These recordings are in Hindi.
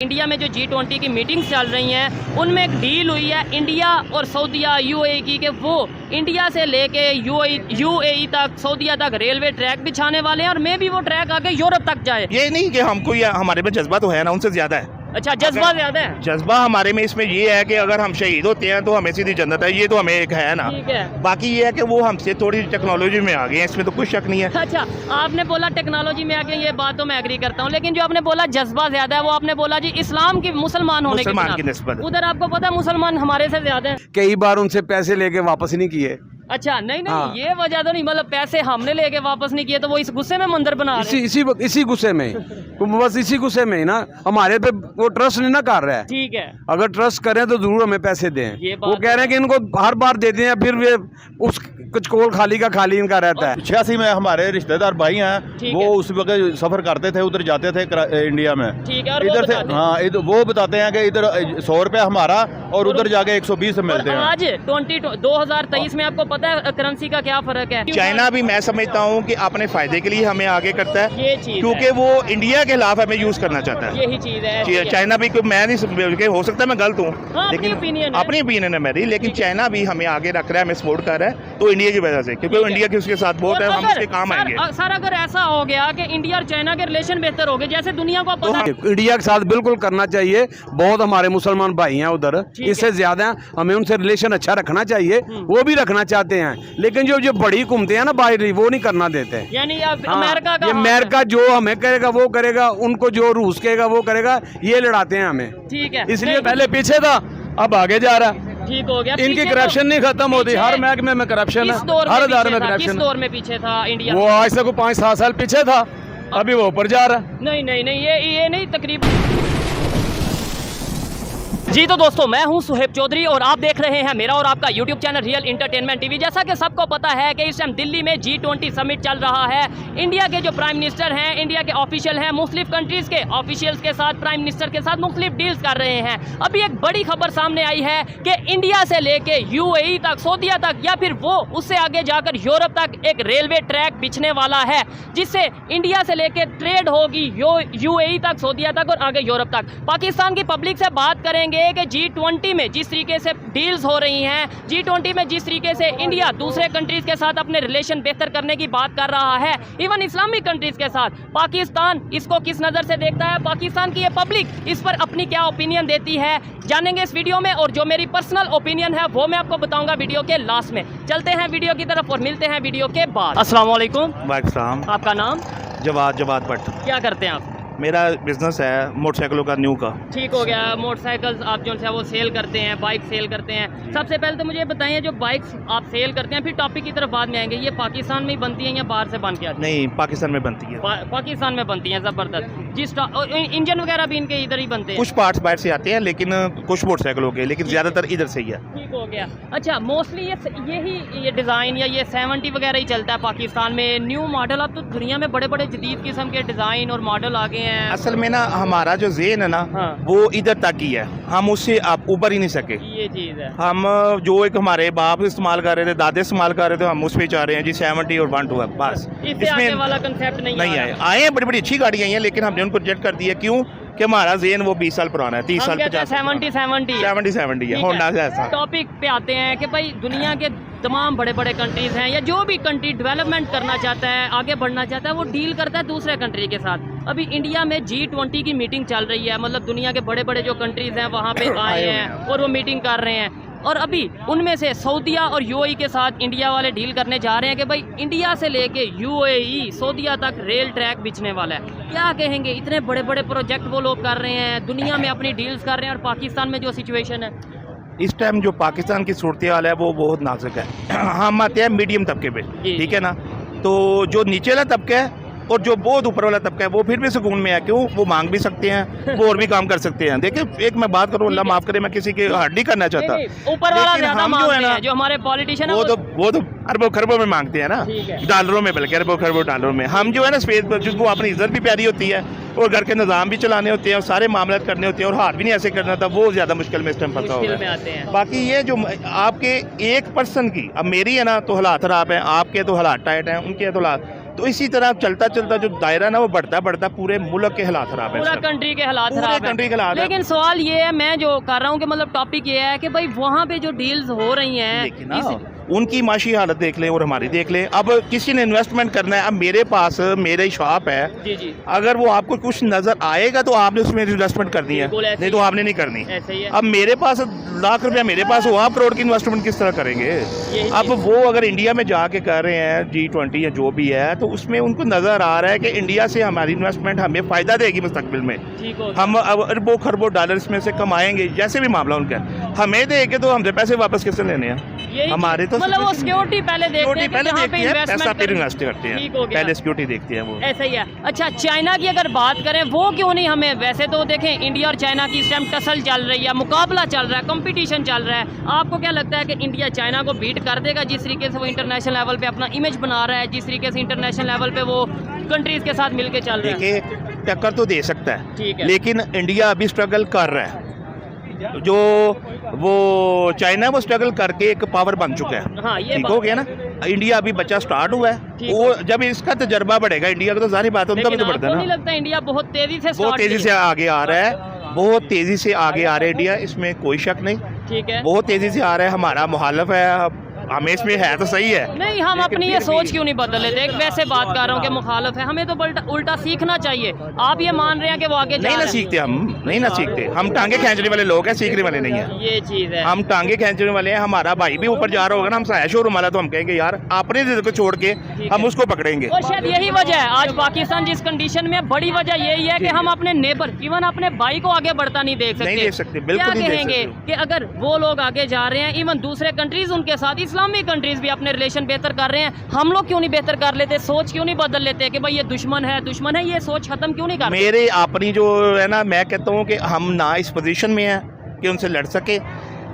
इंडिया में जो G20 की मीटिंग्स चल रही हैं उनमें एक डील हुई है इंडिया और सऊदीया यूएई की कि वो इंडिया से लेके यूएई तक सऊदीया तक रेलवे ट्रैक बिछाने वाले हैं और मे भी वो ट्रैक आगे यूरोप तक जाए। ये नहीं कि हमको या हमारे में जज्बा तो है ना, उनसे ज्यादा है। अच्छा, जज्बा ज्यादा है। जज्बा हमारे में इसमें ये है कि अगर हम शहीद होते हैं तो हमें सीधी जन्नत है, ये तो हमें एक है ना। ठीक है। बाकी ये है कि वो हमसे थोड़ी टेक्नोलॉजी में आ गए हैं, इसमें तो कुछ शक नहीं है। अच्छा, आपने बोला टेक्नोलॉजी में आगे, ये बात तो मैं एग्री करता हूँ, लेकिन जो आपने बोला जज्बा ज्यादा है वो आपने बोला जी इस्लाम की मुसलमान होने की निस्बत। उधर आपको पता है मुसलमान हमारे से ज्यादा है। कई बार उनसे पैसे लेके वापस नहीं किए। अच्छा, नहीं हाँ। ये वजह तो नहीं, मतलब पैसे हमने लेके वापस नहीं किए तो वो इस गुस्से में मंदिर बना रहे हैं। इसी गुस्से में बस इसी गुस्से में ही ना हमारे पे वो ट्रस्ट नहीं ना कर रहा है। ठीक है, अगर ट्रस्ट करें तो जरूर हमें पैसे दें। वो कह रहे हैं कि इनको हर बार देते हैं, फिर वे उस कुछ कोल खाली का खाली इनका रहता है। 86 में हमारे रिश्तेदार भाई हैं, वो उस वक्त सफर करते थे, उधर जाते थे इंडिया में। ठीक है, इधर से हाँ, वो बताते हैं कि इधर 100 रुपया हमारा और उधर जाके 120 मिलते हैं। आज 2023 में आपको पता है करेंसी का क्या फर्क है? चाइना भी मैं समझता हूँ कि अपने फायदे के लिए हमें आगे करता है, ये चीज क्योंकि वो इंडिया के खिलाफ हमें यूज करना चाहता है। यही चीज है। चाइना भी, मैं नहीं, हो सकता है मैं गलत हूँ, लेकिन अपनी ओपिनियन है मेरी, लेकिन चाइना भी हमें आगे रख रहा है, हमें सपोर्ट कर रहा है, तो इंडिया की वजह से, क्योंकि इंडिया की उसके साथ बहुत है, हम उसके काम आएंगे। सर, अगर ऐसा हो गया कि इंडिया और चाइना के रिलेशन बेहतर हो गए जैसे दुनिया को पता है, इंडिया के साथ बिल्कुल करना चाहिए। बहुत हमारे मुसलमान भाई हैं उधर, इससे ज्यादा हमें उनसे रिलेशन अच्छा रखना चाहिए, वो भी रखना चाहते हैं, लेकिन जो बड़ी घूमते हैं ना बाहर, वो नहीं करना देते। यानी अमेरिका जो हमें करेगा वो करेगा, उनको जो रूस कहेगा वो करेगा, ये लड़ाते हैं हमें। ठीक है, इसलिए पहले पीछे था, अब आगे जा रहा है। ठीक हो गया। इनकी करप्शन नहीं खत्म होती, हर महकमे में करप्शन है, हर इदारे में करप्शन। किस दौर में पीछे था इंडिया? वो आज से 5-7 साल पीछे था, अभी वो ऊपर जा रहा है। नहीं, ये नहीं तकरीबन। जी तो दोस्तों, मैं हूं सुहेब चौधरी और आप देख रहे हैं मेरा और आपका YouTube channel real entertainment TV. जैसा कि सबको पता है कि इस टाइम दिल्ली में G20 समिट चल रहा है। इंडिया के जो प्राइम मिनिस्टर हैं, इंडिया के ऑफिशियल हैं, मुख्तलिफ कंट्रीज़ के ऑफिशियल्स के साथ, प्राइम मिनिस्टर के साथ मुख्तलिफ डील्स कर रहे हैं। अभी एक बड़ी खबर सामने आई है कि इंडिया से लेके यूएई तक, सऊदीया तक, या फिर वो उससे आगे जाकर यूरोप तक एक रेलवे ट्रैक बिछने वाला है, जिससे इंडिया से लेके ट्रेड होगी यूएई तक, सऊदीया तक और आगे यूरोप तक। पाकिस्तान की पब्लिक से बात करेंगे कि G20 में जिस तरीके से डील्स हो रही हैं, G20 में जिस तरीके से इंडिया दूसरे कंट्रीज के साथ अपने रिलेशन बेहतर करने की बात कर रहा है, इवन इस्लामिक कंट्रीज के साथ, पाकिस्तान इसको किस नज़र से देखता है, पाकिस्तान की ये पब्लिक इस पर अपनी क्या ओपिनियन देती है, जानेंगे इस वीडियो में। और जो मेरी पर्सनल ओपिनियन है वो मैं आपको बताऊंगा वीडियो के लास्ट में। चलते हैं वीडियो की तरफ और मिलते हैं वीडियो के बाद। अस्सलाम वालेकुम। वालेकुम। आपका नाम? जवाद भट्ट। क्या करते हैं आप? मेरा बिजनेस है मोटरसाइकिलों का, न्यू का। ठीक हो गया। मोटरसाइकिल्स आप जो है वो सेल करते हैं, बाइक सेल करते हैं। सबसे पहले तो मुझे बताइए, जो बाइक्स आप सेल करते हैं, फिर टॉपिक की तरफ बाद में आएंगे, ये पाकिस्तान में ही बनती हैं या बाहर से बन के आती हैं? नहीं, पाकिस्तान में बनती है। पाकिस्तान में बनती हैं, ज़बरदस्त। इंजन वगैरह भी इनके इधर ही बनते हैं? कुछ पार्ट्स बाहर से आते हैं, लेकिन कुछ मोटरसाइकिलों के, लेकिन ज़्यादातर इधर से ही है। ठीक हो गया। अच्छा, मोस्टली ये डिज़ाइन या ये 70 वगैरह ही चलता है पाकिस्तान में। न्यू मॉडल, अब तो दुनिया में बड़े बड़े जदीद किस्म के डिज़ाइन और मॉडल आ गए हैं। असल में ना हमारा जो ज़ेन है ना, हाँ। वो इधर तक ही है, हम उससे आप ऊपर ही नहीं सके। ये चीज़ है। हम जो एक हमारे बाप इस्तेमाल कर रहे थे, दादे इस्तेमाल कर रहे थे, हम उस पे चाह रहे हैं जी 70 और 1 2 है बस। इससे आगे वाला कंसेप्ट नहीं आए हैं, बड़ी बड़ी अच्छी गाड़ी आई हैं, लेकिन हमने उनको रिजेक्ट कर दिया। क्यों? कि हमारा ज़ेन वो 20 साल पुराना है, 30 साल 50 70 है, होंडा से ऐसा। टॉपिक पे आते हैं कि भाई दुनिया के तमाम बड़े बड़े कंट्रीज़ हैं, या जो भी कंट्री डेवलपमेंट करना चाहता है, आगे बढ़ना चाहता है, वो डील करता है दूसरे कंट्री के साथ। अभी इंडिया में G20 की मीटिंग चल रही है, मतलब दुनिया के बड़े बड़े जो कंट्रीज़ हैं वहाँ पे आए हैं और वो मीटिंग कर रहे हैं। और अभी उनमें से सऊदीया और यूएई के साथ इंडिया वाले डील करने जा रहे हैं कि भाई इंडिया से लेके यूएई, सऊदीया तक रेल ट्रैक बिछने वाला है। क्या कहेंगे, इतने बड़े बड़े प्रोजेक्ट वो लोग कर रहे हैं, दुनिया में अपनी डील्स कर रहे हैं, और पाकिस्तान में जो सिचुएशन है इस टाइम, जो पाकिस्तान की सूरत हाल है वो बहुत नाजुक है। हम आते हैं मीडियम तबके पे, ठीक है ना, तो जो नीचे वाला तबका है और जो बहुत ऊपर वाला तबका है वो फिर भी सुकून में है। क्यों? वो मांग भी सकते हैं, वो और भी काम कर सकते हैं। देखिए, एक मैं बात करूँ, अल्लाह माफ़ करे, मैं किसी की हर्ट नहीं करना चाहता, ऊपर वाला ज्यादा मांगते हैं, जो हमारे पॉलिटिशियन वो तो अरबों खरबों में मांगते हैं ना, डॉलरों में, बल्कि अरबों खरबों डॉलरों में। हम जो है ना स्पेस पर, जिसको अपनी इज्जत भी प्यारी होती है और घर के निज़ाम भी चलाने होते हैं और सारे मामले करने होते हैं और हाथ भी नहीं ऐसे करना था, वो ज़्यादा मुश्किल में इस टाइम फंसा होगा है। बाकी ये जो आपके एक पर्सन की, अब मेरी है ना तो हालात ख़राब हैं, आपके तो हालात टाइट हैं, उनके तो हालात, तो इसी तरह चलता चलता जो दायरा ना वो बढ़ता बढ़ता पूरे मुल्क के हालात खराब है, पूरा इसका। कंट्री के हालात पूरे खराब कंट्री के है। हालात है। लेकिन सवाल ये है, मैं जो कर रहा हूँ कि मतलब टॉपिक ये है कि भाई वहाँ पे जो डील्स हो रही हैं, देखिए ना, उनकी माशी हालत देख लें और हमारी देख लें। अब किसी ने इन्वेस्टमेंट करना है, अब मेरे पास मेरी शॉप है, जी जी अगर वो आपको कुछ नजर आएगा तो आपने उसमें इन्वेस्टमेंट करनी है, बिल्कुल ऐसे नहीं तो ही आपने नहीं करनी। ऐसे ही है। अब मेरे पास लाख रुपया मेरे पास हो, आप करोड़ की इन्वेस्टमेंट किस तरह करेंगे? यही अब वो अगर इंडिया में जाके कर रहे हैं G20 या जो भी है, तो उसमें उनको नजर आ रहा है कि इंडिया से हमारी इन्वेस्टमेंट हमें फायदा देगी मुस्तकबिल में। ठीक हो हम अब अरबों खरबों डॉलर इसमें से कमाएंगे, जैसे भी मामला उनका है। हमें देके तो हमसे पैसे वापस किससे लेने हैं? यही हमारे तो मतलब वो सिक्योरिटी पहले देखते हैं कि पहले जहाँ पे देखती है, पैसा इन्वेस्टमेंट फिर इन्वेस्ट करते ठीक हो हैं, गया। पहले सिक्योरिटी देखती है वो। ऐसा ही है। अच्छा, चाइना की अगर बात करें, वो क्यों नहीं हमें, वैसे तो देखें इंडिया और चाइना की इस टाइम टसल चल रही है, मुकाबला चल रहा है, कंपटीशन चल रहा है। आपको क्या लगता है कि इंडिया चाइना को बीट कर देगा जिस तरीके से वो इंटरनेशनल लेवल पे अपना इमेज बना रहा है, जिस तरीके से इंटरनेशनल लेवल पे वो कंट्रीज के साथ मिलके चल रहा है? देखिए, टक्कर तो दे सकता ठीक है, है। लेकिन इंडिया अभी स्ट्रगल कर रहा है। जो वो चाइना वो स्ट्रगल करके एक पावर बन चुका है। हाँ, ये ठीक बात हो गया ना। इंडिया अभी बच्चा स्टार्ट हुआ है, ठीक वो जब इसका तजर्बा बढ़ेगा इंडिया का तो जाहिर बात है उनका भी लेकिन तो बढ़ता आपको है नहीं ना। लगता इंडिया बहुत तेजी से बहुत start तेजी की से है? आगे आ रहा है, बहुत तेजी से आगे आ रहा है इंडिया, इसमें कोई शक नहीं। ठीक है। बहुत तेजी से आ रहा है, हमारा मुखालफ है, हमें इसमें है तो सही है। नहीं, हम लेकिन अपनी ये फिर सोच भी- क्यों नहीं बदल लेते? एक वैसे बात कर रहा हूँ कि मुखालफ है, हमें तो उल्टा सीखना चाहिए। आप ये मान रहे हैं कि वो आगे जा नहीं ना रहे हैं? सीखते, हम नहीं ना सीखते, हम टांगे खींचने वाले लोग हैं, सीखने वाले नहीं है। ये चीज़ है। हम टांगे खींचने वाले हैं, हमारा भाई भी ऊपर जा रहा होगा ना, हम साया शोरूम वाला, तो हम कहेंगे यार अपने जिद को छोड़ के हम उसको पकड़ेंगे। और शायद यही वजह है आज पाकिस्तान जिस कंडीशन में, बड़ी वजह यही है कि हम अपने नेबर, इवन अपने भाई को आगे बढ़ता नहीं देख सकते। नहीं देख सकते, बिल्कुल क्या नहीं देख कहेंगे सकते। कि अगर वो लोग आगे जा रहे हैं, इवन दूसरे कंट्रीज उनके साथ, इस्लामिक कंट्रीज भी अपने रिलेशन बेहतर कर रहे हैं, हम लोग क्यों नहीं बेहतर कर लेते? सोच क्यों नहीं बदल लेते कि भाई ये दुश्मन है, ये सोच खत्म क्यों नहीं करते? मेरे अपनी जो है ना, मैं कहता हूँ कि हम ना इस पोजीशन में हैं कि उनसे लड़ सके,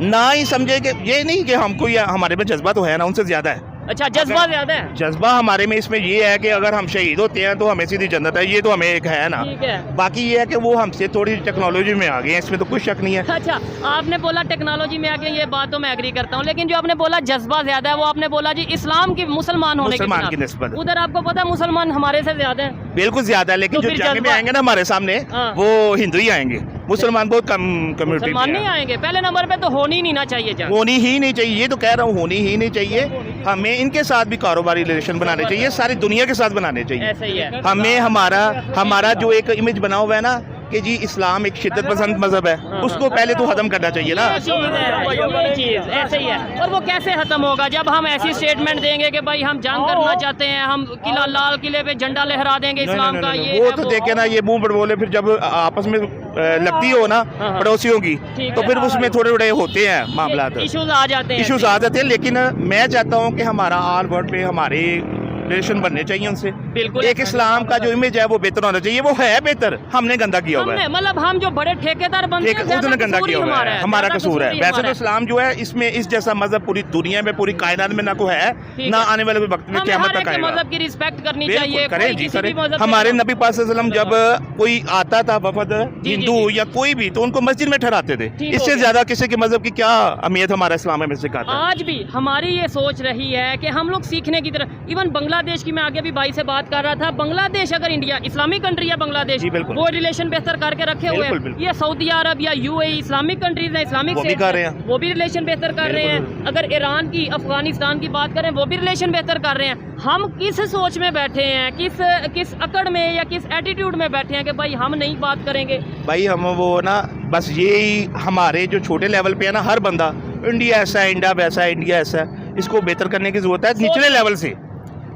ना ही समझे कि ये नहीं कि हमको, या हमारे में जज्बा तो है ना, उनसे ज्यादा है अच्छा, जज्बा ज्यादा है। जज्बा हमारे में इसमें ये है कि अगर हम शहीद होते हैं तो हमें सीधी जन्नत है, ये तो हमें एक है ना। ठीक है। बाकी ये है कि वो हमसे थोड़ी टेक्नोलॉजी में आ गए हैं, इसमें तो कोई शक नहीं है। अच्छा, आपने बोला टेक्नोलॉजी में आगे, ये बात तो मैं एग्री करता हूँ, लेकिन जो आपने बोला जज्बा ज्यादा है, वो आपने बोला जी इस्लाम की, मुसलमान होने मुसलमान बिना। की निस्बत। उधर आपको पता है मुसलमान हमारे से ज्यादा है। बिल्कुल ज्यादा है, लेकिन तो जो फिर जंग में जज्बा- आएंगे ना हमारे सामने, हाँ। वो हिंदू ही आएंगे, मुसलमान बहुत कम कम्युनिटी मुसलमान में नहीं है। आएंगे, पहले नंबर पे तो होनी ही नहीं ना चाहिए जंग। होनी ही नहीं चाहिए, ये तो कह रहा हूँ, होनी ही नहीं चाहिए। हमें इनके साथ भी कारोबारी रिलेशन बनाने चाहिए, सारी दुनिया के साथ बनाने चाहिए। ऐसा ही है। हमें हमारा जो एक इमेज बना हुआ है ना कि जी इस्लाम एक शिद्दत पसंद मजहब है, उसको पहले तो खत्म करना चाहिए ना। ये चीज़ ऐसे ही है। और वो कैसे खत्म होगा जब हम ऐसी स्टेटमेंट देंगे कि भाई हम जंग करना चाहते हैं, हम किला लाल किले पे झंडा लहरा देंगे इस्लाम का, ये वो है, तो देखे ना, ये मुंह पर बोले, फिर जब आपस में लगती हो ना हाँ। पड़ोसियों की, ठीक तो है। फिर उसमें थोड़े थोड़े होते हैं मामला, इश्यूज आ जाते हैं। इश्यूज आ जाते हैं। लेकिन मैं चाहता हूँ कि हमारा ऑल वर्ल्ड पे हमारे रिलेशन बनने चाहिए उनसे। बिल्कुल। एक इस्लाम का जो इमेज है वो बेहतर होना चाहिए, वो है बेहतर, हमने गंदा किया हुआ है। हमने मतलब हम जो बड़े ठेकेदार बनते हैं, उसने ज्यादा गंदा कसूर ही किया हुआ है, हमारा ज्यादा कसूर है। ही वैसे हमारा तो इस्लाम जो है, इसमें इस जैसा मजहब पूरी दुनिया में, पूरी कायनात में ना कोई है, ठीक ना है। आने वाले वक्त में हमें क़यामत हर तक एक के आएगा। मजहब की रिस्पेक्ट करनी बिल्कुल, चाहिए। करें कोई जी, किसी भी करें। मजहब हमारे के- नबी पाक सल्लल्लाहु अलैहि वसल्लम जब कोई आता था वफद जी, हिंदू जी। या कोई भी, तो उनको मस्जिद में ठहराते थे। ठीक हो इससे गया। ज्यादा किसी के मजहब की क्या अहमियत हमारा इस्लाम में सिखाता है। आज भी हमारी ये सोच रही है कि हम लोग सीखने की तरफ, इवन बांग्लादेश की, मैं आगे भी भाई से बात कर रहा था, बांग्लादेश अगर इंडिया, इस्लामिक कंट्री है बांग्लादेश, जी, बिल्कुल। वो रिलेशन बेहतर करके रखे हुए बिल्कुल, हैं। बिल्कुल। ये सऊदी अरब या यूएई इस्लामिक कंट्रीज हैं, इस्लामिक वो भी states कर रहे हैं, हैं। वो भी रिलेशन बेहतर कर रहे हैं। अगर ईरान की, अफगानिस्तान की बात करें, वो भी रिलेशन बेहतर कर रहे हैं। हम किस सोच में बैठे हैं, किस अकड़ में या किस एटीट्यूड में बैठे हैं कि भाई हम नहीं बात करेंगे? भाई हम वो ना, बस यही हमारे जो छोटे लेवल पे है ना, हर बंदा इंडिया ऐसा है, इंडिया वैसा है, इंडिया ऐसा है, इसको बेहतर करने की जरूरत है।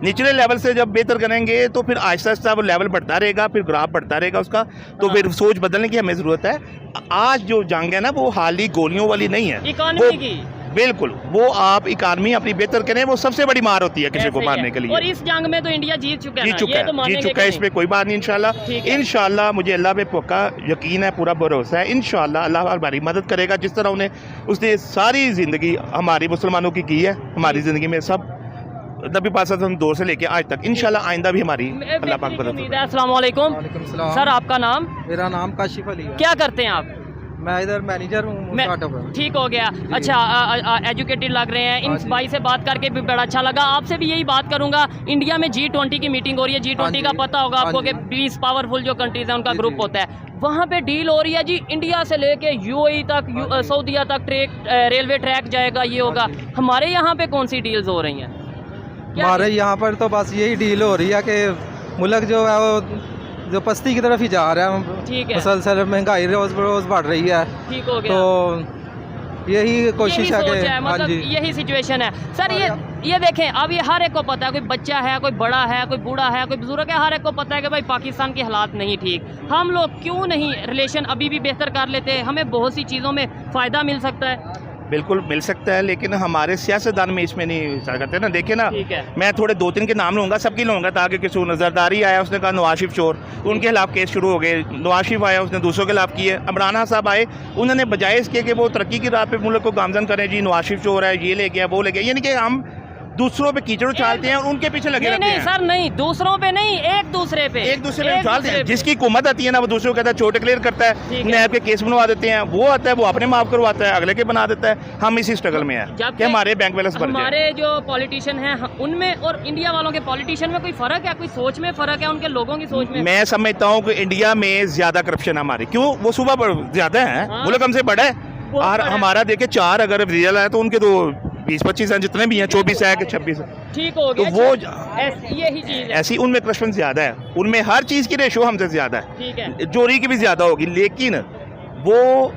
निचले लेवल से जब बेहतर करेंगे तो फिर आहिस्ता आहिस्ता वो लेवल बढ़ता रहेगा, फिर ग्राफ बढ़ता रहेगा उसका, तो फिर सोच बदलने की हमें ज़रूरत है। आज जो जंग है ना, वो हाली गोलियों वाली नहीं है, इकोनॉमी वो- की बिल्कुल, वो आप इकानमी अपनी बेहतर करें, वो सबसे बड़ी मार होती है किसी को ऐसे ही है। मारने के लिए। और इस जंग में तो इंडिया जीत चुका है जीत ना, चुका ये तो है, मानेंगे जीत चुका है, कि इसमें कोई बात नहीं। इंशाल्लाह, ठीक है। इंशाल्लाह मुझे अल्लाह पे पक्का यकीन है, पूरा भरोसा है। इंशाल्लाह अल्लाह हमारी मदद करेगा, जिस तरह उसने सारी ज़िंदगी हमारी मुसलमानों की है, हमारी ज़िंदगी में सब नबी पाक सल्लल्लाहु अलैहि वसल्लम दौर से लेके आज तक, इंशाल्लाह आइंदा भी हमारी अल्लाह पाक मदद उम्मीद है। अस्सलाम वालेकुम वालेकुम सलाम। सर, आपका नाम? मेरा नाम काशिफ अली है। क्या करते हैं आप? मैं इधर मैनेजर हूँ स्टार्टअप में। ठीक हो गया। अच्छा, एजुकेटेड लग रहे हैं। इन भाई से बात करके भी बड़ा अच्छा लगा। आपसे भी यही बात करूंगा, इंडिया में G20 की मीटिंग हो रही है। G20 का पता होगा आपको कि 20 पावरफुल जो कंट्रीज हैं उनका ग्रुप होता है। वहाँ पे डील हो रही है जी, इंडिया से लेके UAE तक, सऊदीया तक रेलवे ट्रैक जाएगा, ये होगा। हमारे यहाँ पे कौन सी डील्स हो रही हैं? हमारे यहाँ पर तो बस यही डील हो रही है कि मुल्क जो है वो जो पस्ती की तरफ ही जा रहा है। ठीक है, मुसलसल महंगाई रोज बरोज बढ़ रही है, ठीक हो गया। तो यही कोशिश है कि हाँ मतलब जी यही सिचुएशन है सर। ये देखें, अब ये हर एक को पता है, कोई बच्चा है, कोई बड़ा है, कोई बूढ़ा है, कोई बुजुर्ग है, हर एक को पता है कि भाई पाकिस्तान के हालात नहीं ठीक। हम लोग क्यों नहीं रिलेशन अभी भी बेहतर कर लेते? हमें बहुत सी चीज़ों में फ़ायदा मिल सकता है। बिल्कुल मिल सकता है, लेकिन हमारे सियासतदान में इसमें नहीं विचार करते ना। देखिए ना, ठीक है। मैं थोड़े 2-3 के नाम लूँगा, सबकी लूँगा ताकि किसी को नजरदारी आया, उसने कहा नवाज शरीफ चोर, उनके खिलाफ केस शुरू हो गए। नवाज शरीफ आया, उसने दूसरों के खिलाफ किए। इमरान साहब आए, उन्होंने बजाय इसके कि वो तरक्की की राह पे मुल्क को गामजन करें, जी नवाज शरीफ चोर है, ये ले गया, वो ले गया, यानी कि हम दूसरों पे कीचड़ उछालते हैं और उनके पीछे लगे रहते नहीं हैं। सर, नहीं, दूसरों पे नहीं, एक दूसरे पे उछालते हैं। जिसकी हुकूमत आती है ना, वो दूसरों को कहता है, छोटे क्लियर करता है, नैब के केस बनवा देते हैं। वो आता है, वो अपने माफ करवाता है, अगले के बना देता है। हम इसी स्ट्रगल में हैं कि हमारे बैंक बैलेंस बढ़ जाए। हमारे जो पॉलिटिशियन हैं उनमें और इंडिया वालों के पॉलिटिशियन में कोई फर्क है? कोई सोच में फर्क है, उनके लोगों की सोच में? मैं समझता हूँ कि इंडिया में ज्यादा करप्शन है हमारी। क्यों? वो सुबह ज्यादा है, मुल्क हमसे बड़ा है। और हमारा देखिए 4 अगर रिजल्ट है तो उनके तो 20-25 हैं, जितने भी हैं 24 है कि 26 है। ठीक हो तो गया। वो यही चीज़ है। ऐसी उनमें करप्शन ज्यादा है, उनमें हर चीज की रेशो हमसे ज्यादा है। ठीक है, चोरी की भी ज्यादा होगी। लेकिन वो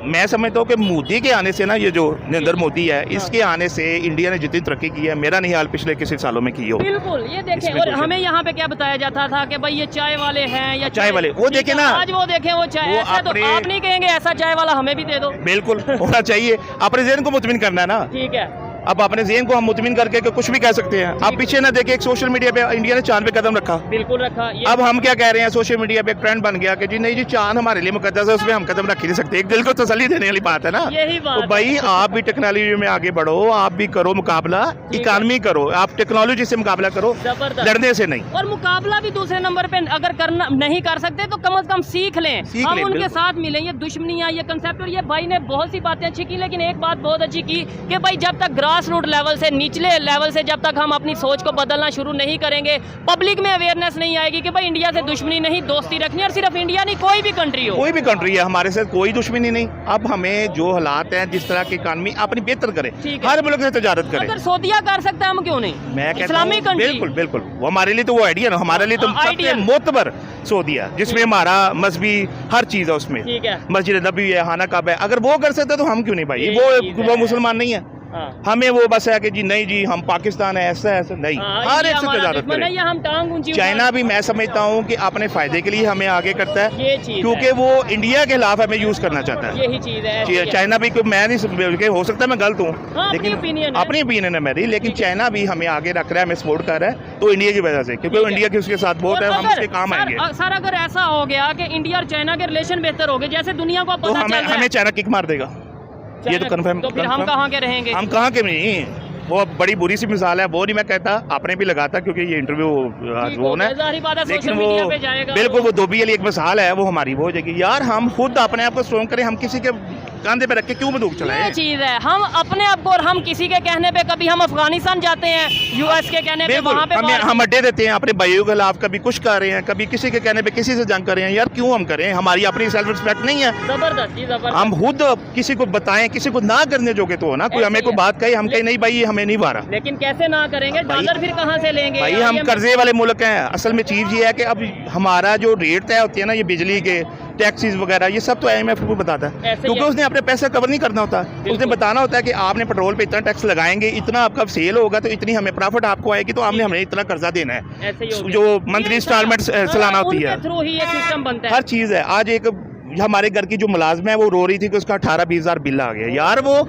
मैं समझता हूँ कि मोदी के आने से ना, ये जो नरेंद्र मोदी है, इसके आने से इंडिया ने जितनी तरक्की की है, मेरा नहीं हाल पिछले किसी सालों में की हो। बिल्कुल। ये देखें, और हमें यहाँ पे क्या बताया जाता था कि भाई ये चाय वाले हैं या चाय वाले, वो देखे ना, आज वो देखें वो चाय, ऐसा तो आप नहीं कहेंगे ऐसा चाय वाला हमें भी दे दो। बिल्कुल होना चाहिए। अपने ज़हन को मुतमिन करना है ना। ठीक है, अब अपने ज़हन को हम मुतमिन करके कि कुछ भी कह सकते हैं। आप पीछे ना देखें, एक सोशल मीडिया पे इंडिया ने चांद पे कदम रखा। बिल्कुल रखा। अब हम क्या कह रहे हैं, सोशल मीडिया पे एक ट्रेंड बन गया कि जी नहीं जी, चांद हमारे लिए मुकद्दस है, उसमें हम कदम रख ही नहीं सकते। एक दिल को तसल्ली देने वाली बात है ना। यही बात तो भाई आप भी टेक्नोलॉजी में आगे बढ़ो, आप भी करो मुकाबला, इकानमी करो, आप टेक्नोलॉजी से मुकाबला करो, लड़ने से नहीं। और मुकाबला भी दूसरे नंबर पे अगर करना नहीं कर सकते तो कम से कम सीख लें, हम उनके साथ मिलें। ये दुश्मनियाँ, ये कंसेप्ट, और ये भाई ने बहुत सी बातें अच्छी की, लेकिन एक बात बहुत अच्छी की कि भाई जब तक ग्रास रूट लेवल से, निचले लेवल से जब तक हम अपनी सोच को बदलना शुरू नहीं करेंगे, पब्लिक में अवेयरनेस नहीं आएगी कि भाई इंडिया से दुश्मनी नहीं, दोस्ती रखनी। और सिर्फ इंडिया नहीं, कोई भी कंट्री हो, कोई भी कंट्री है, हमारे साथ कोई दुश्मनी नहीं। अब हमें जो हालात हैं, जिस तरह की इकानमी अपनी बेहतर करे, हर मुल्क से तजारत करे। अगर सऊदीया कर सकता है, हम क्यों नहीं? मैं इस्लामी कंट्री, बिल्कुल बिल्कुल, वो हमारे लिए तो वो आइडिया ना, हमारे लिए तो सबसे मोतबर सऊदीया, जिसमें हमारा मजहबी हर चीज़ है उसमें। ठीक है, मस्जिद नबी है, खाना काबा है। अगर वो कर सकते तो हम क्यों नहीं भाई? वो मुसलमान नहीं है। हमें वो बस है कि जी नहीं जी हम पाकिस्तान है, ऐसा ऐसा नहीं, हर एक से तजारत करें। हम टांग ऊंची। चाइना भी मैं समझता हूँ कि अपने फायदे के लिए हमें आगे करता है, ये चीज़ क्योंकि वो इंडिया के खिलाफ हमें यूज करना चाहता है। यही चीज़ है। चाइना भी, मैं नहीं, हो सकता है मैं गलत हूँ, लेकिन अपनी ओपिनियन है मेरी, लेकिन चाइना भी हमें आगे रख रहा है, हमें सपोर्ट कर रहा है, तो इंडिया की वजह से, क्योंकि इंडिया के उसके साथ बहुत है, हम उसके काम आएंगे। सर अगर ऐसा हो गया कि इंडिया और चाइना के रिलेशन बेहतर हो गए, जैसे दुनिया को तो हमें चाइना किक मार देगा, ये तो कंफर्म। तो फिर हम कहाँ के रहेंगे? हम कहाँ के नहीं, वो बड़ी बुरी सी मिसाल है, वो नहीं मैं कहता, आपने भी लगाता क्योंकि ये इंटरव्यू होना है, लेकिन वो बिल्कुल वो धोबी वाली एक मिसाल है, वो हमारी वो हो जाएगी। यार हम खुद अपने आप को स्ट्रॉन्ग करें, हम किसी के कंधे पे रख के क्यों बंदूक चलाएं? ये चीज़ है, हम अपने आप को, और हम किसी के कहने पे, कभी हम अफगानिस्तान जाते हैं यूएस के कहने पे, वहाँ पे हम अड्डे देते हैं अपने भाइयों के खिलाफ, कभी कुछ कर रहे हैं, कभी किसी के कहने पे किसी से जंग कर रहे हैं। यार क्यों हम करें? हमारी अपनी सेल्फ रिस्पेक्ट नहीं है। जबरदस्त। हम खुद किसी को बताएं, किसी को ना करने जोगे तो हो ना, कोई हमें कोई बात कहे, हम कहीं नहीं भाई ये हमें नहीं बारा, लेकिन कैसे ना करेंगे? डॉलर फिर कहाँ से लेंगे भाई? हम कर्जे वाले मुल्क हैं। असल में चीज़ ये है कि अब हमारा जो रेट तय होती है ना, ये बिजली के टैक्सीज वगैरह, ये सब तो IMF को बताता है, क्योंकि उसने अपने पैसे कवर नहीं करना होता। उसने बताना होता है कि आपने पेट्रोल पे इतना टैक्स लगाएंगे, इतना आपका सेल होगा तो इतनी हमें प्रॉफिट आपको आएगी, तो आपने हमें इतना कर्जा देना है, जो मंथली इंस्टॉलमेंट सालाना होती है, थ्रू ही ये सिस्टम बनता है। हर चीज़ है। आज एक हमारे घर की जो मुलाजमा है, वो रो रही थी कि उसका 18-20 हज़ार बिल आ गया। यार वो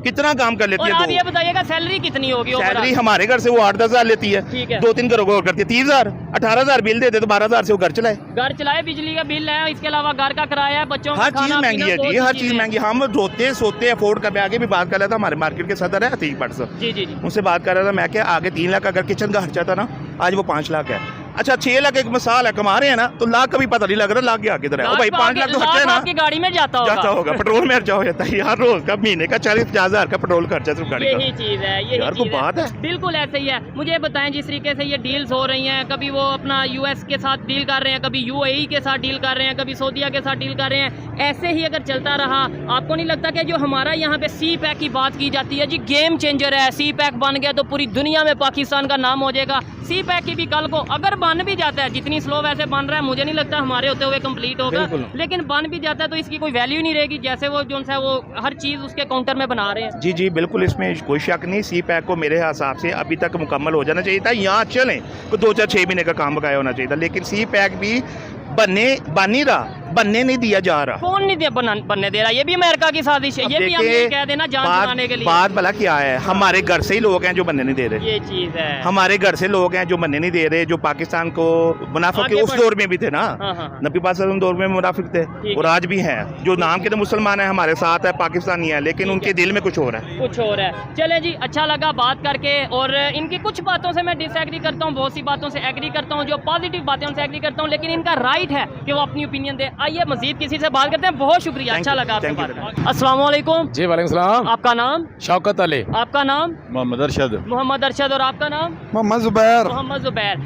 कितना काम कर लेती और है? आप ये बताइएगा सैलरी कितनी होगी? सैलरी हमारे घर से वो 8-10 हज़ार लेती है, 2-3 घरों को करती है 30 हज़ार, 18 हज़ार बिल दे दे तो 12 हज़ार से वो घर चलाए, बिजली का बिल है, इसके अलावा घर का किराया है, बच्चों हर चीज़ महंगी है जी, हर चीज़ महंगी। हम रोते सोते अफोर्ड कर, आगे भी बात कर रहा था, हमारे मार्केट के सदर है अतीक भट्ट साहब, जी, उनसे बात कर रहा था मैं, क्या आगे 3 लाख अगर किचन का खर्चा था ना, आज वो 5 लाख है। अच्छा 6 लाख एक मिसाल है, कमा रहे हैं ना, तो लाख का भी पता नहीं लग रहा लाख के आगे इधर है। ओ भाई 5 लाख तो खर्चा है ना, आपकी गाड़ी में जाता होगा पेट्रोल में खर्चा हो जाता है यार, रोज का महीने का 40-50 हज़ार का पेट्रोल खर्चा सिर्फ गाड़ी यही चीज है, यही यार कोई बात है। बिल्कुल ऐसे ही है। मुझे बताएं जिस तरीके से ये डील्स हो रही हैं, कभी वो अपना यूएस के साथ डील कर रहे हैं, कभी यूएई के साथ डील कर रहे हैं, कभी सऊदीया के साथ डील कर रहे हैं, ऐसे ही अगर चलता रहा, आपको नहीं लगता कि जो हमारा यहाँ पे सी पैक की बात की जाती है जी, गेम चेंजर है, सी पैक बन गया तो पूरी दुनिया में पाकिस्तान का नाम हो जाएगा। सी पैक की भी कल को अगर बन भी जाता है, जितनी स्लो वैसे बन रहा है, मुझे नहीं लगता हमारे होते हुए कंप्लीट होगा, लेकिन बन भी जाता है तो इसकी कोई वैल्यू नहीं रहेगी, जैसे वो जो है वो हर चीज़ उसके काउंटर में बना रहे हैं। जी जी बिल्कुल, इसमें कोई शक नहीं। सी पैक को मेरे हिसाब से अभी तक मुकम्मल हो जाना चाहिए था, यहाँ चलें तो 2-4-6 महीने का काम बकाया होना चाहिए था, लेकिन सी पैक भी बन नहीं रहा, बनने नहीं दिया जा रहा। कौन नहीं दिया बनने दे रहा? ये भी अमेरिका की साजिश है, ये भी हम ये कह देना जान छुड़ाने के लिए। बात भला क्या है, हमारे घर से ही लोग हैं जो बनने नहीं दे रहे, ये चीज है, हमारे घर से लोग हैं जो बनने नहीं दे रहे, जो पाकिस्तान को मुनाफिक के उस दौर में भी थे ना, नबी पाक सल्लल्लाहु अलैहि वसल्लम दौर में मुनाफिक थे और आज भी हैं, जो नाम के तो मुसलमान है, हमारे साथ है, पाकिस्तानी है, लेकिन उनके दिल में कुछ और है, कुछ और है। चले जी, अच्छा लगा बात करके, और इनकी कुछ बातों से मैं डिसएग्री करता हूँ, बहुत सी बातों से एग्री करता हूँ, जो पॉजिटिव बातें उनसे एग्री करता हूँ, लेकिन इनका राइट है कि वो अपनी ओपिनियन दे। आइए मजीद किसी से बात करते हैं। बहुत शुक्रिया, अच्छा लगा आपसे बात करके। अस्सलाम वालेकुम। जी वालेकुम सलाम। आपका नाम? शौकत अली। आपका नाम? मोहम्मद अरशद। मोहम्मद अरशद। और आपका नाम? मोहम्मद जुबैर। मोहम्मद जुबैर।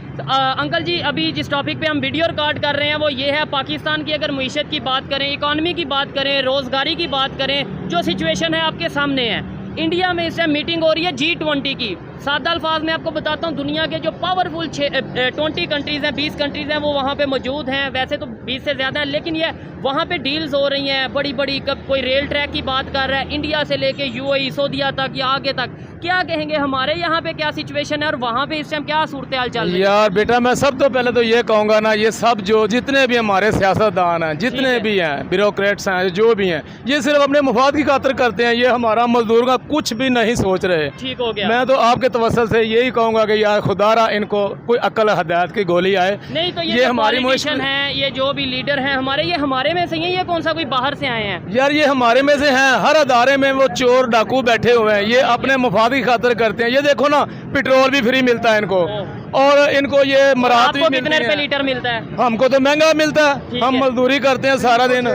अंकल जी, अभी जिस टॉपिक पे हम वीडियो रिकॉर्ड कर रहे हैं वो ये है, पाकिस्तान की अगर मईशत की बात करें, इकॉनमी की बात करें, रोज़गारी की बात करें, जो सिचुएशन है आपके सामने है। इंडिया में इस टाइम मीटिंग हो रही है G20 की। सादा अल्फाज में आपको बताता हूँ, दुनिया के जो पावरफुल 20 कंट्रीज़ हैं, 20 कंट्रीज़ हैं, वो वहाँ पे मौजूद हैं, वैसे तो 20 से ज़्यादा हैं, लेकिन ये वहाँ पे डील्स हो रही हैं बड़ी बड़ी। कब कोई रेल ट्रैक की बात कर रहा है, इंडिया से लेके यूएई, सऊदीया तक या आगे तक। क्या कहेंगे, हमारे यहाँ पे क्या सिचुएशन है और वहाँ पे इस टाइम क्या सूरत हाल चल रही है? यार बेटा, मैं सब तो पहले तो ये कहूँगा ना, ये सब जो जितने भी हमारे सियासतदान हैं, जितने भी हैं ब्यूरोक्रेट्स हैं, जो भी हैं, ये सिर्फ अपने मुफाद की खातिर करते हैं, ये हमारा मजदूर का कुछ भी नहीं सोच रहे। ठीक हो गया। मैं तो आपके तवसल से यही कहूँगा कि यार खुदारा इनको कोई अक्ल हदायत की गोली आए। नहीं तो ये हमारी पॉलिटिशियन है, ये जो भी लीडर हैं हमारे, ये हमारे में से ही हैं, ये कौन सा कोई बाहर से आए हैं? यार ये हमारे में से हैं, हर अदारे में वो चोर डाकू बैठे हुए हैं, ये अपने मुफाद की खातिर करते हैं। ये देखो ना, पेट्रोल भी फ्री मिलता है इनको, और इनको ये मराहत भी कितने रुपए लीटर मिलता है? हमको तो महंगा मिलता है, हम मजदूरी करते हैं सारा दिन,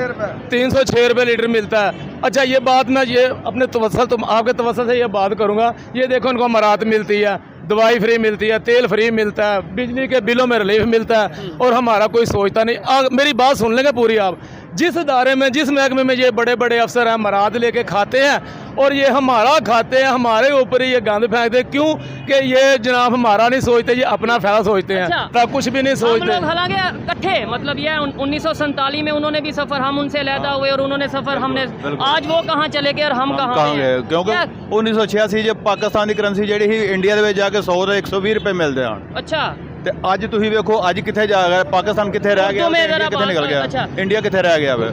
306 रुपये लीटर मिलता है। अच्छा ये बात मैं ये अपने तवसल, तुम आपके तवसल से ये बात करूँगा, ये देखो इनको मराहत मिलती है, दवाई फ्री मिलती है, तेल फ्री मिलता है, बिजली के बिलों में रिलीफ मिलता है, और हमारा कोई सोचता नहीं। मेरी बात सुन लेंगे पूरी आप, जिस अदारे में, जिस महकमे में ये बड़े बड़े अफसर हैं मराद लेके खाते हैं, और ये हमारा खाते हैं, हमारे ऊपर ही ये गंद फेंकते, क्यों कि ये जनाब हमारा नहीं सोचते, ये अपना फैसला सोचते हैं। अच्छा, कुछ भी नहीं सोचते। हालांकि इकट्ठे, मतलब ये 1947 में उन्होंने भी सफर, हम उनसे अलहदा हुए, और उन्होंने सफर, हमने, आज वो कहाँ चले गए और हम कहाँ गए? क्योंकि 1986 जब पाकिस्तान की करंसी जी ही इंडिया के जाके 100 से 120 रुपए मिलते हैं। अच्छा, ਤੇ ਅੱਜ ਤੁਸੀਂ ਵੇਖੋ ਅੱਜ ਕਿੱਥੇ ਜਾ ਗਿਆ ਪਾਕਿਸਤਾਨ, ਕਿੱਥੇ ਰਹਿ ਗਿਆ, ਇੰਡੀਆ ਕਿੱਥੇ ਨਿਕਲ ਗਿਆ, ਇੰਡੀਆ ਕਿੱਥੇ ਰਹਿ ਗਿਆ ਵੇ,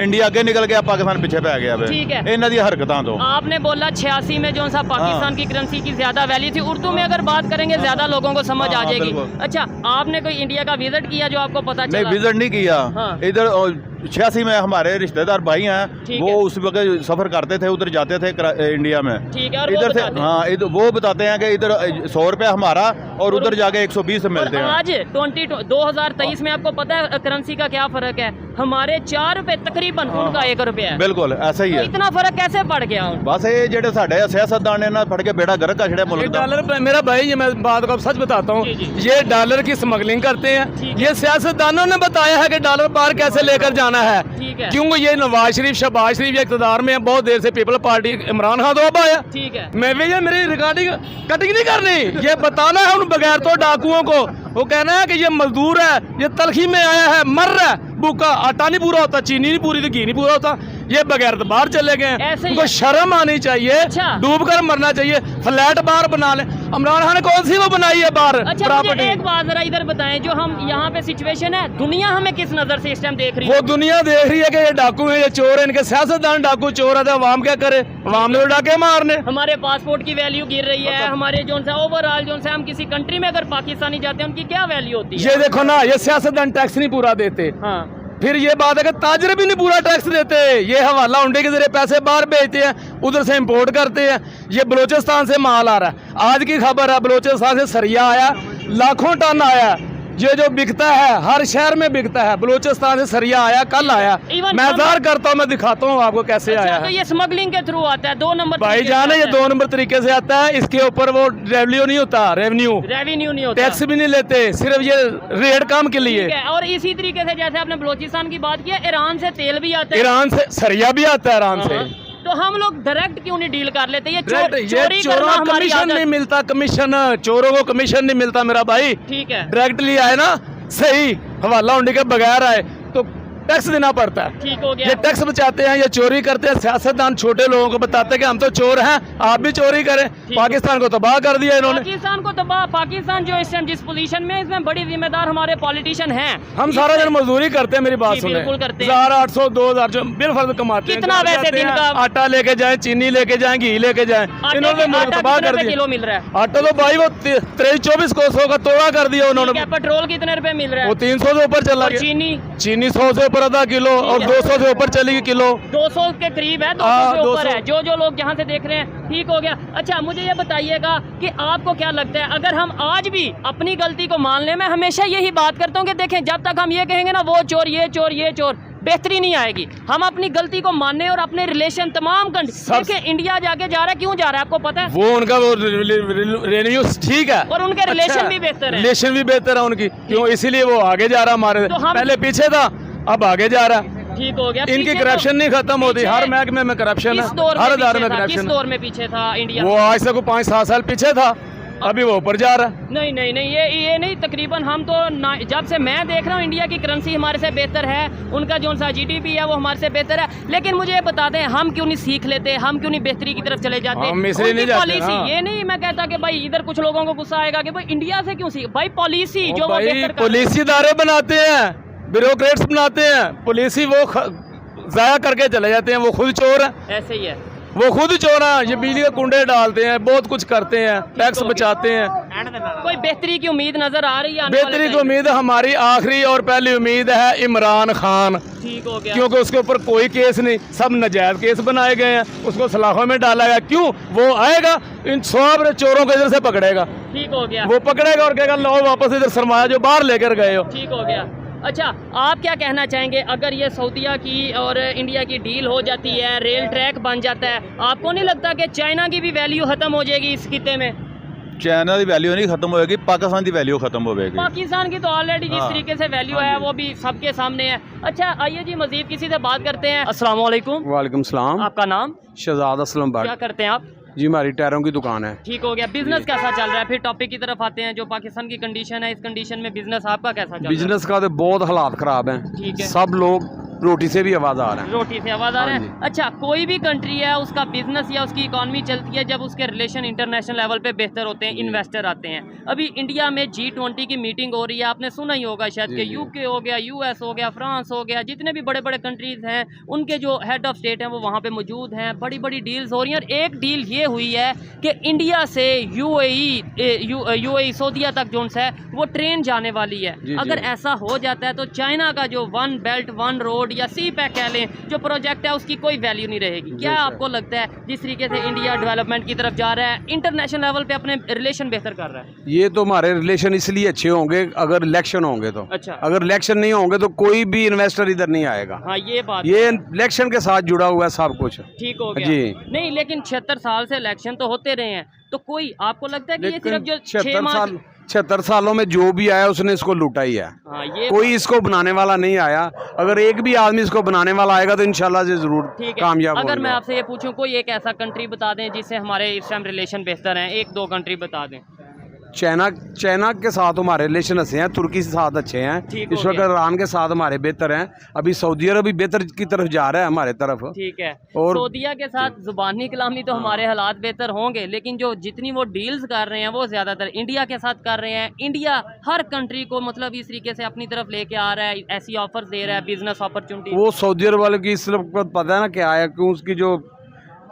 ਇੰਡੀਆ ਅੱਗੇ ਨਿਕਲ ਗਿਆ, ਪਾकिस्तान पीछे पै गया वे ਇਹਨਾਂ ਦੀਆਂ हरकतों तो। आपने बोला 86 में जो सा पाकिस्तान की करेंसी की ज्यादा वैल्यू थी, उर्दू में अगर बात करेंगे ज्यादा लोगों को समझ आ जाएगी। अच्छा, आपने कोई इंडिया का विजिट किया जो आपको पता चला? नहीं, विजिट नहीं किया। इधर 86 में हमारे रिश्तेदार भाई हैं, वो उस वक्त सफर करते थे, उधर जाते थे इंडिया में। ठीक है, और इधर से हाँ, वो बताते हैं कि इधर 100 रुपया हमारा और उधर जाके 120 मिलते हैं। आज 2023 में आपको पता है करेंसी का क्या फर्क है? हमारे 4 रुपए तकरीबन, उनका 1 रुपया है। बिल्कुल ऐसा ही है। इतना फर्क कैसे पड़ गया? बस ये जेडे साडे सियासतदान ने ना फड़ के बेड़ा गर्क कर छड़े मुल्क दा। डॉलर, मेरा भाई, ये मैं बात को सच बताता हूँ, ये डॉलर की स्मगलिंग करते हैं। ये सियासतदानों ने बताया है कि डॉलर पार कैसे लेकर जाना है, क्योंकि ये नवाज शरीफ, शहबाज शरीफ ये इक़्तिदार में है, बहुत देर से पीपल पार्टी, इमरान खान तो अब आया। ठीक है, मैं भी ये मेरी रिकॉर्डिंग कटिंग नहीं करनी, ये बताना है उन बगैर तो डाकुओं को, वो कहना है कि ये मजदूर है, ये तलखी में आया है, मर रहा है, भूखा, आटा नहीं पूरा होता, चीनी नहीं पूरी, तो घी नहीं पूरा होता, ये बगैर तो बाहर चले गए हैं। उनको शर्म आनी चाहिए, डूब कर मरना चाहिए, फ्लैट बाहर बना ले। इमरान खान ने कौन सी वो बनाई है बाहर प्रॉपर्टी? एक बात जरा इधर बताएं, जो हम यहाँ पे सिचुएशन है, दुनिया हमें किस नजर से इस टाइम देख रही है? वो दुनिया देख रही है कि ये डाकू है, ये चोर है, इनके सियासतदान डाकू चोर है, तो अवाम क्या करे? अवाम ने तो डाके मारने। हमारे पासपोर्ट की वैल्यू गिर रही है, हमारे जो ओवरऑल जो हम किसी कंट्री में अगर पाकिस्तानी जाते हैं, उनकी क्या वैल्यू होती है? ये देखो ना, ये सियासतदान टैक्स नहीं पूरा देते। हाँ, फिर ये बात है कि ताजर भी नहीं पूरा टैक्स देते, ये हवाला उंडे के जरिए पैसे बाहर भेजते हैं, उधर से इंपोर्ट करते हैं। ये बलूचिस्तान से माल आ रहा है, आज की खबर है, बलूचिस्तान से सरिया आया, लाखों टन आया, ये जो बिकता है हर शहर में बिकता है। बलूचिस्तान से सरिया आया, कल आया, Even मैं ज़ाहिर करता हूँ, मैं दिखाता हूँ आपको कैसे अच्छा, आया तो है। ये स्मगलिंग के थ्रू आता है, 2 नंबर भाई जान ये 2 नंबर तरीके से आता है। इसके ऊपर वो रेवेन्यू नहीं होता, रेवेन्यू नहीं होता, टैक्स भी नहीं लेते, सिर्फ ये रेड काम के लिए। ठीक है। और इसी तरीके से जैसे आपने बलूचिस्तान की बात की है, ईरान से तेल भी आता है, ईरान से सरिया भी आता है, ईरान से। तो हम लोग डायरेक्ट क्यों नहीं डील कर लेते? ये ये चोरी चोरों करना को हमारी कमीशन आदत। नहीं मिलता, कमीशन चोरों को कमीशन नहीं मिलता मेरा भाई। ठीक है, डायरेक्टली आए ना, सही हवाला होने के बगैर आए तो टैक्स देना पड़ता है। ठीक हो गया। ये टैक्स बचाते हैं, ये चोरी करते हैं। सियासतदान छोटे लोगों को बताते हैं कि हम तो चोर हैं, आप भी चोरी करें। पाकिस्तान को तबाह कर दिया इन्होंने। पाकिस्तान को तबाह, पाकिस्तान जो इस टाइम जिस पोजीशन में है, इसमें बड़ी जिम्मेदार हमारे पॉलिटिशियन हैं। हम सारा दिन मजदूरी करते हैं, मेरी बात जी, सुने, बिल्कुल करते हैं। 1800 2000 जो बिलफर्ज कमाते हैं। कितना वैसे दिन का? आटा लेके जाए, चीनी लेके जाए, घी लेके जाए, इन्होंने मुल्क तबाह कर दिया। किलो मिल रहा है आटा तो भाई वो 23-24 को 100 का तोड़ा कर दिया उन्होंने। पेट्रोल कितने रुपए मिल रहा है? वो 300 से ऊपर चला गया। चीनी 100 से ऊपर आधा किलो और 200 से ऊपर चली किलो, 200 के करीब है, 200 से ऊपर है। जो लोग जहाँ से देख रहे हैं, ठीक हो गया। अच्छा, मुझे ये बताइएगा कि आपको क्या लगता है, अगर हम आज भी अपनी गलती को मान लें, मैं हमेशा यही बात करता हूँ कि देखें, जब तक हम ये कहेंगे ना वो चोर, ये चोर, ये चोर, बेहतरी नहीं आएगी। हम अपनी गलती को मानने और अपने रिलेशन तमाम देखिए, इंडिया जाके जा रहा है, क्यों जा रहा है आपको पता है? वो उनका वो रेवेन्यू ठीक है और उनके रिलेशन भी बेहतर है, रिलेशन भी बेहतर है उनकी, क्यों? इसीलिए वो आगे जा रहा है हमारे। तो हम पहले पीछे था, अब आगे जा रहा है। ठीक हो गया। इनकी पीछे करप्शन तो- नहीं खत्म होती, पीछे- हर महकमे में करप्शन है, किस दौर में हर इदारे पीछे में था? किस करप्शन दौर में पीछे था इंडिया? वो आज से को 5-7 साल पीछे था, अभी वो ऊपर जा रहा है। नहीं नहीं नहीं, ये नहीं, तकरीबन हम तो जब से मैं देख रहा हूँ, इंडिया की करेंसी हमारे से बेहतर है, उनका जो सा GDP है वो हमारे से बेहतर है। लेकिन मुझे ये बता दें, हम क्यों नहीं सीख लेते, हम क्यों नहीं बेहतरी की तरफ चले जाते? हम इसलिए नहीं जाते पॉलिसी ना। ये नहीं मैं कहता कि भाई इधर कुछ लोगों को गुस्सा आएगा कि भाई इंडिया से क्यों सीख, भाई पॉलिसी जो वो भाई बेहतर कर- पुलिस इदारे बनाते हैं, ब्यूरोक्रेट्स बनाते हैं, पुलिस वो जाया करके चले जाते हैं, वो खुद चोर है, ऐसे ही है। वो खुद चोर है। ये बिजली के कुंडे डालते हैं, बहुत कुछ करते हैं, टैक्स बचाते हैं। कोई बेहतरी की उम्मीद नजर आ रही है आने वाले बेहतरी की टाइम में? उम्मीद हमारी आखिरी और पहली उम्मीद है इमरान खान, ठीक हो गया। क्योंकि उसके ऊपर कोई केस नहीं, सब नाजायज केस बनाए गए हैं, उसको सलाखों में डाला गया। क्यों? वो आएगा, इन सब चोरों को इधर से पकड़ेगा, ठीक हो गया। वो पकड़ेगा और कहेगा लो वापस इधर सरमाया जो बाहर लेकर गए हो। ठीक हो गया। अच्छा, आप क्या कहना चाहेंगे, अगर ये सऊदीया की और इंडिया की डील हो जाती है, रेल ट्रैक बन जाता है, आपको नहीं लगता कि चाइना की भी वैल्यू खत्म हो जाएगी इस खिते में? चाइना की वैल्यू नहीं खत्म होएगी, पाकिस्तान की वैल्यू खत्म होगी। पाकिस्तान की तो ऑलरेडी जिस हाँ। तरीके से वैल्यू है वो भी सबके सामने है। अच्छा, आइए जी मजीद किसी से बात करते हैं। अस्सलाम वालेकुम। वालेकुम सलाम। आपका नाम? शहजाद असलम क्या भट्ट करते हैं आप? जी, हमारी टायरों की दुकान है। ठीक हो गया। बिजनेस कैसा चल रहा है? फिर टॉपिक की तरफ आते हैं, जो पाकिस्तान की कंडीशन है, इस कंडीशन में बिजनेस आपका कैसा चल रहा है? बिजनेस का तो बहुत हालात ख़राब हैं, ठीक है। सब लोग रोटी से भी आवाज़ आ रहे हैं। रोटी से आवाज आ रहा हाँ है। अच्छा, कोई भी कंट्री है, उसका बिजनेस या उसकी इकॉनमी चलती है जब उसके रिलेशन इंटरनेशनल लेवल पे बेहतर होते हैं, इन्वेस्टर आते हैं। अभी इंडिया में G20 की मीटिंग हो रही है, आपने सुना ही होगा शायद कि UK हो गया, US हो गया, फ्रांस हो गया, जितने भी बड़े बड़े कंट्रीज हैं उनके जो हेड ऑफ स्टेट हैं वो वहाँ पे मौजूद हैं। बड़ी बड़ी डील्स हो रही हैं और एक डील ये हुई है कि इंडिया से UAE सऊदीया तक जो है वो ट्रेन जाने वाली है। अगर ऐसा हो जाता है तो चाइना का जो 1 बेल्ट 1 रोड या सी पैक कह लें जो प्रोजेक्ट है उसकी कोई वैल्यू नहीं रहेगी। क्या आपको लगता है जिस तरीके से इंडिया डेवलपमेंट की तरफ जा रहा है, इंटरनेशनल लेवल पे अपने रिलेशन बेहतर कर रहा है? ये तो हमारे रिलेशन इसलिए अच्छे होंगे अगर इलेक्शन होंगे तो। अच्छा। अगर इलेक्शन नहीं होंगे तो कोई भी इन्वेस्टर इधर नहीं आएगा। हाँ, ये बात ये इलेक्शन के साथ जुड़ा हुआ है सब कुछ। ठीक हो गया जी। नहीं, लेकिन 76 साल से इलेक्शन तो होते रहे हैं, तो कोई आपको लगता है कि ये सिर्फ जो 76 सालों में जो भी आया उसने इसको लूटा ही है। हाँ, ये कोई इसको बनाने वाला नहीं आया। अगर एक भी आदमी इसको बनाने वाला आएगा तो इंशाल्लाह से जरूर ठीक है। कामयाब अगर होगा। मैं आपसे ये पूछूं, कोई एक ऐसा कंट्री बता दें जिससे हमारे इस टाइम रिलेशन बेहतर हैं, 1-2 कंट्री बता दें। चाइना के साथ हमारे रिलेशन अच्छे हैं, तुर्की के साथ अच्छे हैं, ठीक इस हो वक्त गया। ईरान के साथ हमारे बेहतर हैं। अभी सऊदी अरब भी बेहतर की तरफ जा रहा है हमारे तरफ। ठीक है। और सऊदीया के साथ जुबानी कलामी तो हमारे हालात बेहतर होंगे, लेकिन जो जितनी वो डील्स कर रहे हैं वो ज़्यादातर इंडिया के साथ कर रहे हैं। इंडिया हर कंट्री को मतलब इस तरीके से अपनी तरफ लेके आ रहा है, ऐसी ऑफर दे रहा है, बिजनेस अपॉर्चुनिटी। वो सऊदी अरब वाले की इस वक्त पता है ना क्या है कि उसकी जो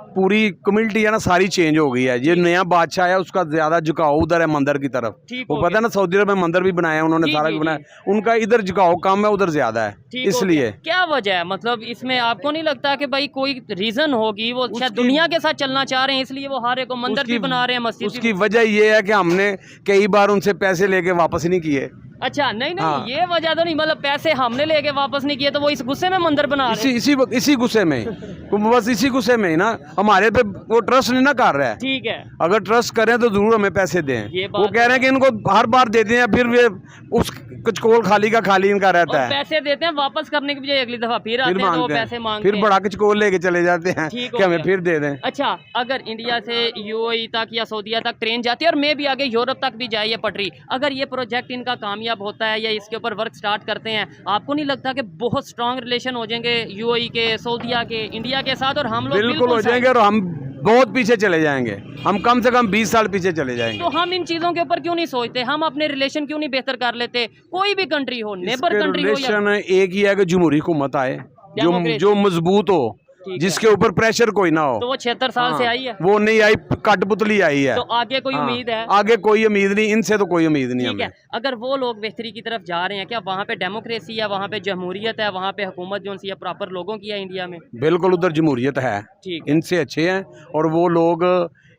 पूरी कम्युनिटी है ना सारी चेंज हो गई है। ये नया बादशाह है, उसका ज्यादा झुकाव उधर है मंदिर की तरफ। ठीक वो हो पता है ना सऊदी अरब में मंदिर भी बनाए हैं उन्होंने, जी, सारा जी, कुछ बनाया। उनका इधर झुकाव कम है, उधर ज्यादा है, ठीक हो इसलिए। गया। क्या वजह है, मतलब इसमें आपको नहीं लगता कि भाई कोई रीजन होगी, वो शायद दुनिया के साथ चलना चाह रहे हैं इसलिए वो हर एक को मंदिर भी बना रहे हैं, मस्जिद उसकी वजह ये है कि हमने कई बार उनसे पैसे लेके वापस नहीं किए। अच्छा नहीं नहीं हाँ। ये वजह तो नहीं, मतलब पैसे हमने लेके वापस नहीं किए तो वो इस गुस्से में मंदिर बना रहे हैं। इसी गुस्से में बस इसी गुस्से में ही ना हमारे पे वो ट्रस्ट नहीं ना कर रहा है। ठीक है, अगर ट्रस्ट करें तो जरूर हमें पैसे दें। ये बात वो कह रहे हैं कि इनको हर बार देते हैं, फिर वे उस कुछ कोल खाली का खाली इनका रहता और है। पैसे देते हैं, वापस करने की बजाय अगली दफा फिर आते हैं तो वो पैसे मांगते फिर हैं। बड़ा कचकोल लेके चले जाते हैं ठीक कि हो हमें गया। फिर दे दें। अच्छा, अगर इंडिया से यूएई तक या सऊदीया तक ट्रेन जाती है और मे भी आगे यूरोप तक भी जाए ये पटरी, अगर ये प्रोजेक्ट इनका कामयाब होता है या इसके ऊपर वर्क स्टार्ट करते हैं, आपको नहीं लगता कि बहुत स्ट्रांग रिलेशन हो जाएंगे यूएई के, सऊदीया के, इंडिया के साथ, और हम लोग बिल्कुल हो जाएंगे और हम बहुत पीछे चले जाएंगे। हम कम से कम 20 साल पीछे चले जाएंगे। तो हम इन चीजों के ऊपर क्यों नहीं सोचते? हम अपने रिलेशन क्यों नहीं बेहतर कर लेते? कोई भी कंट्री हो, नेबर कंट्री हो या रिलेशन एक ही है कि जमहूरी हुकूमत आए जो मजबूत हो, ठीक जिसके ऊपर प्रेशर कोई ना हो। तो वो 76 साल से आई है, वो नहीं आई, कठपुतली आई है। तो आगे कोई उम्मीद है? आगे कोई उम्मीद नहीं, इनसे तो कोई उम्मीद नहीं ठीक है, हमें। अगर वो लोग बेहतरी की तरफ जा रहे हैं, क्या वहाँ पे डेमोक्रेसी है, वहाँ पे जमहूरियत है, वहाँ पे हुकूमत जो सी है प्रॉपर लोगों की है इंडिया में? बिल्कुल उधर जमहूरियत है, ठीक इनसे अच्छे हैं और वो लोग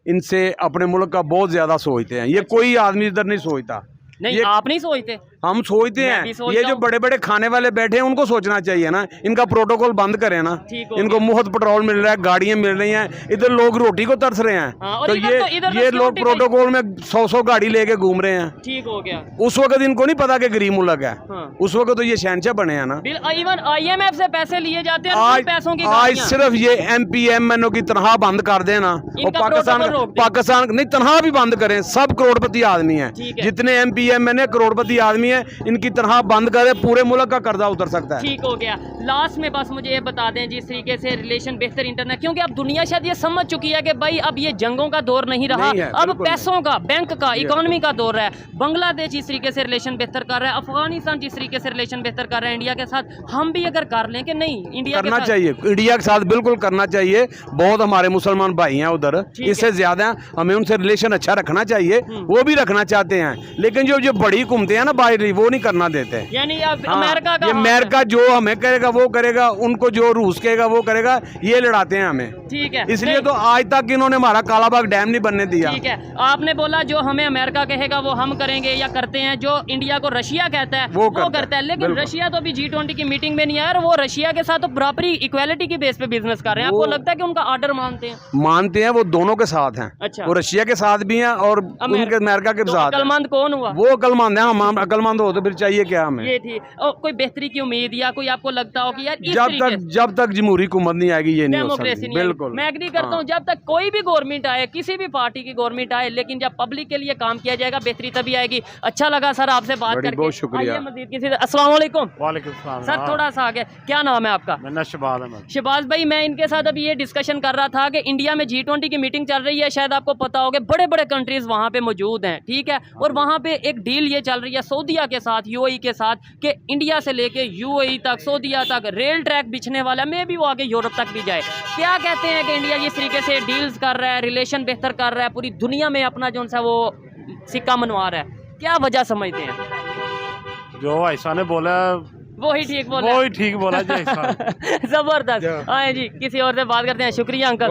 इनसे अपने मुल्क का बहुत ज्यादा सोचते हैं। ये कोई आदमी इधर नहीं सोचता। नहीं, ये आप नहीं सोचते? हम सोचते मैं हैं। भी सोचता ये जो हूँ। बड़े बड़े खाने वाले बैठे हैं उनको सोचना चाहिए ना, इनका प्रोटोकॉल बंद करें ना। ठीक हो इनको मुफ्त पेट्रोल मिल रहा है, गाड़ियां मिल रही हैं, इधर लोग रोटी को तरस रहे हैं। हाँ, और तो इधर तो ये लोग security प्रोटोकॉल में 100 गाड़ी लेके घूम रहे हैं। ठीक हो गया। उस वक्त इनको नहीं पता कि गरीब मुल्क है। हाँ। उस वक्त तो ये शहनशाह बने हैं ना। इवन IMF से पैसे लिए जाते हैं और आज उन पैसों की आज गाड़ियाँ। सिर्फ ये MPMNO की तनख्वाह बंद कर देना और इनका पाकिस्तान प्रोटोकॉल रोक दें। पाकिस्तान नहीं तनख्वाह भी बंद करें। सब करोड़पति आदमी हैं, ठीक है। जितने MPMNO करोड़पति आदमी हैं, इनकी तनख्वाह बंद करें, पूरे मुल्क का कर्जा उतर सकता है। ठीक हो गया। लास्ट में बस मुझे ये बता दें, जिस तरीके से रिलेशन बेहतर इंटरनेट, क्योंकि अब दुनिया शायद ये समझ चुकी है कि भाई अब ये जंगों का दौर नहीं रहा, नहीं है, अब बिल्कुल पैसों का, बैंक का, इकोनॉमी का दौर है। बांग्लादेश जिस तरीके से रिलेशन बेहतर कर रहा है, अफगानिस्तान जिस तरीके से रिलेशन बेहतर कर रहा है इंडिया के साथ, हम भी अगर कर लें कि नहीं इंडिया के करना साथ, चाहिए, इंडिया के साथ बिल्कुल करना चाहिए। बहुत हमारे मुसलमान भाई हैं उधर, ठीक इससे ज्यादा हमें उनसे रिलेशन अच्छा रखना चाहिए। वो भी रखना चाहते हैं, लेकिन जो बड़ी हुकूमतें हैं ना बाहरी, वो नहीं करना देते। यानी अब हाँ, अमेरिका का ये हाथ है। अमेरिका जो हमें करेगा वो करेगा, उनको जो रूस कहेगा वो करेगा, ये लड़ाते हैं हमें। ठीक है, इसलिए नहीं, तो आज तक इन्होंने हमारा कालाबाग डैम नहीं बनने दिया। ठीक है, आपने बोला जो हमें अमेरिका कहेगा वो हम करेंगे या करते हैं, जो इंडिया को रशिया कहता है वो करता है। लेकिन बिल्कुल। रशिया तो अभी G20 की मीटिंग में नहीं आया और वो रशिया के साथ तो बराबरी, इक्वालिटी की बेस पे बिजनेस कर रहे हैं। आपको लगता है कि उनका ऑर्डर मानते हैं? मानते हैं, वो दोनों के साथ हैं। अच्छा। वो रशिया के साथ भी हैं और उनके अमेरिका के तो साथ हैं। अक्लमंद कौन हुआ? वो अक्लमंद हैं, हम अक्लमंद हो तो फिर चाहिए क्या हमें? ये थी। और कोई बेहतरी की उम्मीद या कोई आपको लगता हो कि यार इस तरीके से जब तक जमहूरी हुकूमत नहीं आएगी ये नहीं हो डेमोक्रेसी सकती। नहीं आएगी। बिल्कुल मैं एग्री करता हूँ, जब तक कोई भी गवर्नमेंट आए, किसी भी पार्टी की गवर्नमेंट आए, लेकिन जब पब्लिक के लिए काम किया जाएगा बेहतरी तभी आएगी। अच्छा लगा सर आपसे बात बड़ी करके, बहुत शुक्रिया। आइए मज़ीद किसी अस्सलाम वालेकुम। वालेकुम सलाम। सर थोड़ा सा आगे, क्या नाम है आपका? मैं शहबाज अहमद। शहबाज भाई, मैं इनके साथ अभी ये डिस्कशन कर रहा था कि इंडिया में G20 की मीटिंग चल रही है, शायद आपको पता होगा, बड़े बड़े कंट्रीज वहाँ पे मौजूद हैं, ठीक है। और वहाँ पे एक डील ये चल रही है सऊदीया के साथ, यूएई के साथ, कि इंडिया से लेके यूएई तक, सऊदीया तक रेल ट्रैक बिछने वाला है, मे भी वो आगे यूरोप तक भी जाए। क्या कहते हैं कि इंडिया जिस तरीके से डील्स कर रहा है, रिलेशन बेहतर कर रहा है, पूरी दुनिया में अपना जो सा वो सिक्का मनवा रहा है, क्या वजह समझते हैं? जो ऐसा ने बोला वो ही ठीक बोला। वो ही ठीक बोला जी ऐसा। जबरदस्त। हाँ जी, किसी और से बात करते हैं। शुक्रिया अंकल।